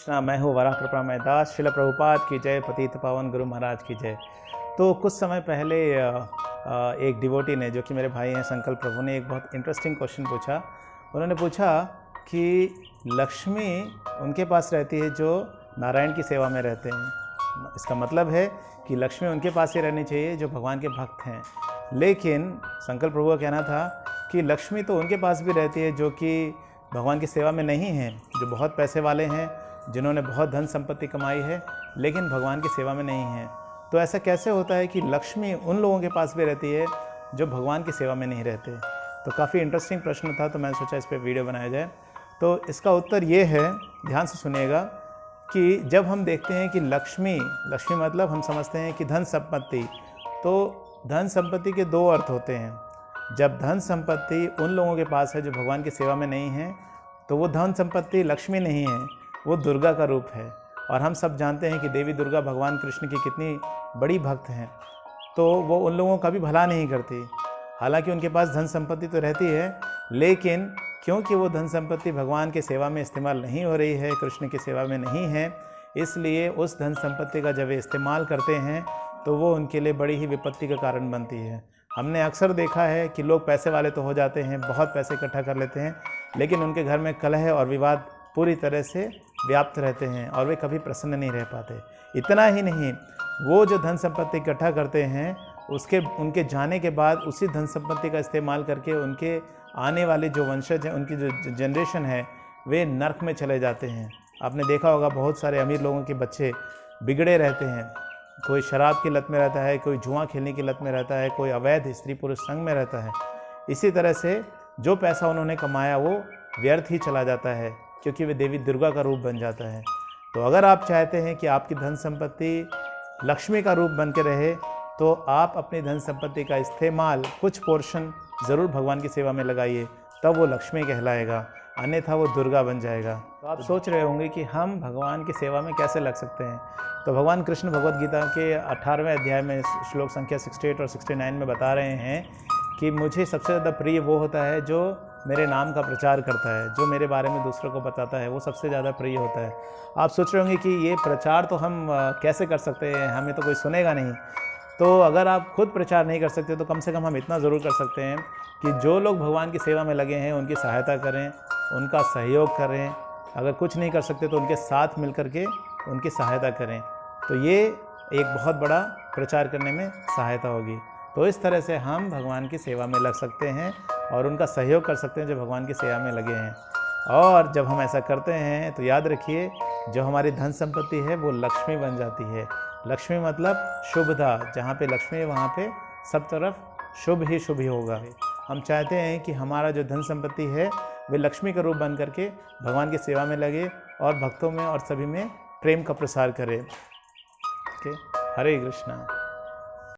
मैं हूँ वराह कृपामय दास। श्रील प्रभुपाद की जय, पतित पावन गुरु महाराज की जय। तो कुछ समय पहले एक डिवोटी ने, जो कि मेरे भाई हैं संकल्प प्रभु, ने एक बहुत इंटरेस्टिंग क्वेश्चन पूछा। उन्होंने पूछा कि लक्ष्मी उनके पास रहती है जो नारायण की सेवा में रहते हैं। इसका मतलब है कि लक्ष्मी उनके पास ही रहनी चाहिए जो भगवान के भक्त हैं। लेकिन संकल्प प्रभु का कहना था कि लक्ष्मी तो उनके पास भी रहती है जो कि भगवान की सेवा में नहीं हैं, जो बहुत पैसे वाले हैं, जिन्होंने बहुत धन संपत्ति कमाई है लेकिन भगवान की सेवा में नहीं हैं। तो ऐसा कैसे होता है कि लक्ष्मी उन लोगों के पास भी रहती है जो भगवान की सेवा में नहीं रहते? तो काफ़ी इंटरेस्टिंग प्रश्न था, तो मैंने सोचा इस पर वीडियो बनाया जाए। तो इसका उत्तर ये है, ध्यान से सुनिएगा, कि जब हम देखते हैं कि लक्ष्मी मतलब हम समझते हैं कि धन संपत्ति, तो धन संपत्ति के दो अर्थ होते हैं। जब धन संपत्ति उन लोगों के पास है जो भगवान की सेवा में नहीं है, तो वो धन संपत्ति लक्ष्मी नहीं है, वो दुर्गा का रूप है। और हम सब जानते हैं कि देवी दुर्गा भगवान कृष्ण की कितनी बड़ी भक्त हैं। तो वो उन लोगों का भी भला नहीं करती। हालांकि उनके पास धन संपत्ति तो रहती है, लेकिन क्योंकि वो धन संपत्ति भगवान की सेवा में इस्तेमाल नहीं हो रही है, कृष्ण की सेवा में नहीं है, इसलिए उस धन संपत्ति का जब वे इस्तेमाल करते हैं तो वो उनके लिए बड़ी ही विपत्ति का कारण बनती है। हमने अक्सर देखा है कि लोग पैसे वाले तो हो जाते हैं, बहुत पैसे इकट्ठा कर लेते हैं, लेकिन उनके घर में कलह और विवाद पूरी तरह से व्याप्त रहते हैं और वे कभी प्रसन्न नहीं रह पाते। इतना ही नहीं, वो जो धन संपत्ति इकट्ठा करते हैं, उनके जाने के बाद उसी धन संपत्ति का इस्तेमाल करके उनके आने वाले जो वंशज हैं, उनकी जो जनरेशन है, वे नर्क में चले जाते हैं। आपने देखा होगा बहुत सारे अमीर लोगों के बच्चे बिगड़े रहते हैं। कोई शराब की लत में रहता है, कोई जुआ खेलने की लत में रहता है, कोई अवैध स्त्री पुरुष संग में रहता है। इसी तरह से जो पैसा उन्होंने कमाया वो व्यर्थ ही चला जाता है, क्योंकि वे देवी दुर्गा का रूप बन जाता है। तो अगर आप चाहते हैं कि आपकी धन संपत्ति लक्ष्मी का रूप बन के रहे, तो आप अपनी धन संपत्ति का इस्तेमाल कुछ पोर्शन ज़रूर भगवान की सेवा में लगाइए, तब वो लक्ष्मी कहलाएगा, अन्यथा वो दुर्गा बन जाएगा। तो आप सोच रहे होंगे कि हम भगवान की सेवा में कैसे लग सकते हैं। तो भगवान कृष्ण भगवद गीता के 18वें अध्याय में श्लोक संख्या 68 और 69 में बता रहे हैं कि मुझे सबसे ज़्यादा प्रिय वो होता है जो मेरे नाम का प्रचार करता है, जो मेरे बारे में दूसरों को बताता है, वो सबसे ज़्यादा प्रिय होता है। आप सोच रहे होंगे कि ये प्रचार तो हम कैसे कर सकते हैं, हमें तो कोई सुनेगा नहीं। तो अगर आप खुद प्रचार नहीं कर सकते तो कम से कम हम इतना ज़रूर कर सकते हैं कि जो लोग भगवान की सेवा में लगे हैं उनकी सहायता करें, उनका सहयोग करें। अगर कुछ नहीं कर सकते तो उनके साथ मिल कर के उनकी सहायता करें। तो ये एक बहुत बड़ा प्रचार करने में सहायता होगी। तो इस तरह से हम भगवान की सेवा में लग सकते हैं और उनका सहयोग कर सकते हैं जो भगवान की सेवा में लगे हैं। और जब हम ऐसा करते हैं तो याद रखिए, जो हमारी धन संपत्ति है वो लक्ष्मी बन जाती है। लक्ष्मी मतलब शुभता, जहाँ पे लक्ष्मी है वहाँ पे सब तरफ शुभ ही शुभ ही होगा। हम चाहते हैं कि हमारा जो धन संपत्ति है वे लक्ष्मी का रूप बन करके भगवान की सेवा में लगे और भक्तों में और सभी में प्रेम का प्रसार करे। हरे कृष्णा।